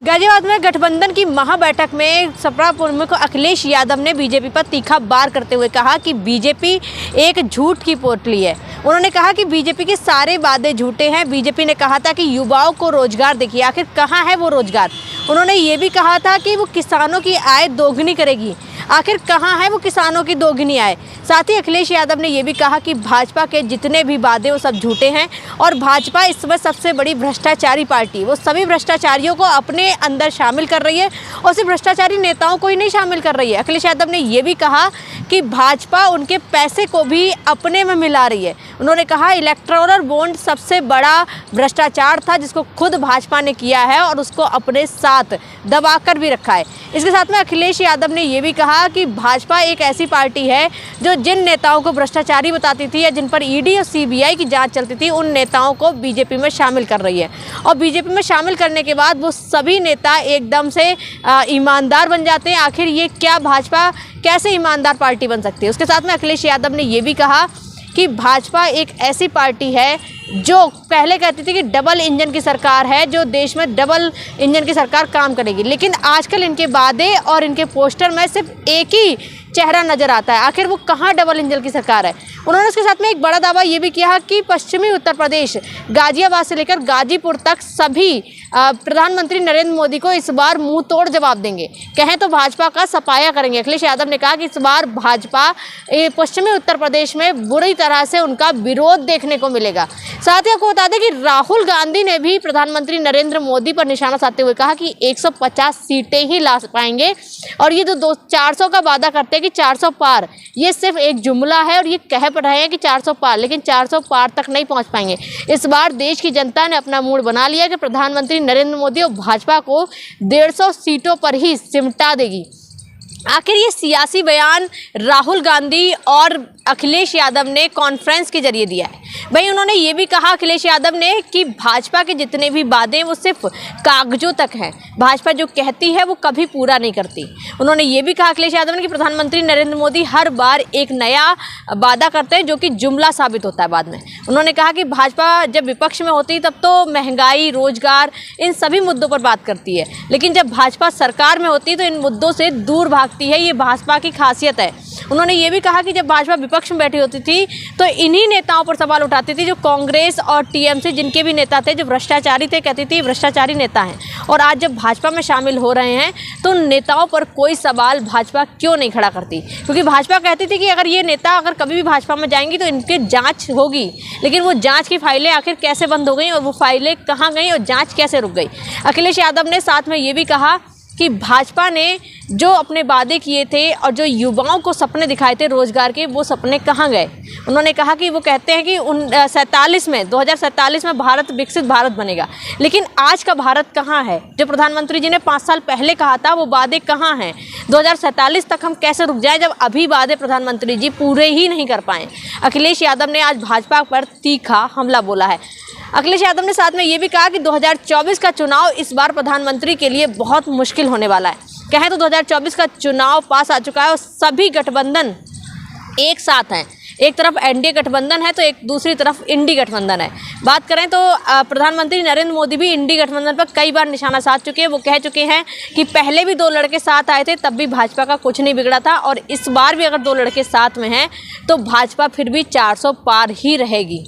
गाजियाबाद में गठबंधन की महाबैठक में सपा प्रमुख अखिलेश यादव ने बीजेपी पर तीखा वार करते हुए कहा कि बीजेपी एक झूठ की पोटली है। उन्होंने कहा कि बीजेपी के सारे वादे झूठे हैं। बीजेपी ने कहा था कि युवाओं को रोजगार देखिए, आखिर कहाँ है वो रोजगार। उन्होंने ये भी कहा था कि वो किसानों की आय दोगुनी करेगी, आखिर कहाँ है वो किसानों की दोगुनी आय। साथ ही अखिलेश यादव ने यह भी कहा कि भाजपा के जितने भी वादे वो सब झूठे हैं और भाजपा इस समय सबसे बड़ी भ्रष्टाचारी पार्टी, वो सभी भ्रष्टाचारियों को अपने अंदर शामिल कर रही है और सिर्फ भ्रष्टाचारी नेताओं को ही नहीं शामिल कर रही है। अखिलेश यादव ने यह भी कहा कि भाजपा उनके पैसे को भी अपने में मिला रही है। उन्होंने कहा इलेक्टोरल बॉन्ड सबसे बड़ा भ्रष्टाचार था जिसको खुद भाजपा ने किया है और उसको अपने साथ दबाकर भी रखा है। इसके साथ में अखिलेश यादव ने यह भी कहा कि भाजपा एक ऐसी पार्टी है जो जिन नेताओं को भ्रष्टाचारी बताती थी या जिन पर ईडी और सीबीआई की जांच चलती थी, उन नेताओं को बीजेपी में शामिल कर रही है और बीजेपी में शामिल करने के बाद वो सभी नेता एकदम से ईमानदार बन जाते हैं। आखिर ये क्या भाजपा कैसे ईमानदार पार्टी बन सकती है। उसके साथ में अखिलेश यादव ने यह भी कहा कि भाजपा एक ऐसी पार्टी है जो पहले कहती थी कि डबल इंजन की सरकार है, जो देश में डबल इंजन की सरकार काम करेगी, लेकिन आजकल इनके वादे और इनके पोस्टर में सिर्फ एक ही चेहरा नजर आता है। आखिर वो कहाँ डबल इंजन की सरकार है। उन्होंने उसके साथ में एक बड़ा दावा ये भी किया कि पश्चिमी उत्तर प्रदेश गाजियाबाद से लेकर गाजीपुर तक सभी प्रधानमंत्री नरेंद्र मोदी को इस बार मुंह तोड़ जवाब देंगे, कहें तो भाजपा का सफाया करेंगे। अखिलेश यादव ने कहा कि इस बार भाजपा पश्चिमी उत्तर प्रदेश में बुरी तरह से उनका विरोध देखने को मिलेगा। साथ ही आपको बता दें कि राहुल गांधी ने भी प्रधानमंत्री नरेंद्र मोदी पर निशाना साधते हुए कहा कि 150 सीटें ही ला पाएंगे और ये जो 400 का वादा करते हैं कि 400 पार, ये सिर्फ एक जुमला है और ये कह पर रहे हैं कि 400 पार, लेकिन 400 पार तक नहीं पहुंच पाएंगे। इस बार देश की जनता ने अपना मूड बना लिया कि प्रधानमंत्री नरेंद्र मोदी और भाजपा को 150 सीटों पर ही सिमटा देगी। आखिर ये सियासी बयान राहुल गांधी और अखिलेश यादव ने कॉन्फ्रेंस के जरिए दिया है। भाई उन्होंने ये भी कहा अखिलेश यादव ने कि भाजपा के जितने भी वादे हैं वो सिर्फ कागजों तक हैं, भाजपा जो कहती है वो कभी पूरा नहीं करती। उन्होंने ये भी कहा अखिलेश यादव ने कि प्रधानमंत्री नरेंद्र मोदी हर बार एक नया वादा करते हैं जो कि जुमला साबित होता है बाद में। उन्होंने कहा कि भाजपा जब विपक्ष में होती है तब तो महंगाई, रोजगार, इन सभी मुद्दों पर बात करती है, लेकिन जब भाजपा सरकार में होती है तो इन मुद्दों से दूर भागती है। ये भाजपा की खासियत है। उन्होंने ये भी कहा कि जब भाजपा विपक्ष में बैठी होती थी तो इन्हीं नेताओं पर सवाल उठाती थी जो कांग्रेस और टीएमसी जिनके भी नेता थे जो भ्रष्टाचारी थे, कहती थी भ्रष्टाचारी नेता हैं। और आज जब भाजपा में शामिल हो रहे हैं तो उन नेताओं पर कोई सवाल भाजपा क्यों नहीं खड़ा करती, क्योंकि भाजपा कहती थी कि अगर ये नेता अगर कभी भी भाजपा में जाएंगी तो इनकी जाँच होगी, लेकिन वो जाँच की फाइलें आखिर कैसे बंद हो गई और वो फाइलें कहाँ गई और जाँच कैसे रुक गई। अखिलेश यादव ने साथ में ये भी कहा कि भाजपा ने जो अपने वादे किए थे और जो युवाओं को सपने दिखाए थे रोजगार के, वो सपने कहाँ गए। उन्होंने कहा कि वो कहते हैं कि 2047 में भारत विकसित भारत बनेगा, लेकिन आज का भारत कहाँ है। जो प्रधानमंत्री जी ने 5 साल पहले कहा था वो वादे कहाँ हैं। 2047 तक हम कैसे रुक जाएं जब अभी वादे प्रधानमंत्री जी पूरे ही नहीं कर पाए। अखिलेश यादव ने आज भाजपा पर तीखा हमला बोला है। अखिलेश यादव ने साथ में ये भी कहा कि 2024 का चुनाव इस बार प्रधानमंत्री के लिए बहुत मुश्किल होने वाला है। कहें तो 2024 का चुनाव पास आ चुका है और सभी गठबंधन एक साथ हैं। एक तरफ एनडीए गठबंधन है तो एक दूसरी तरफ इंडी गठबंधन है। बात करें तो प्रधानमंत्री नरेंद्र मोदी भी इंडी गठबंधन पर कई बार निशाना साध चुके हैं। वो कह चुके हैं कि पहले भी 2 लड़के साथ आए थे तब भी भाजपा का कुछ नहीं बिगड़ा था और इस बार भी अगर 2 लड़के साथ में हैं तो भाजपा फिर भी 400 पार ही रहेगी।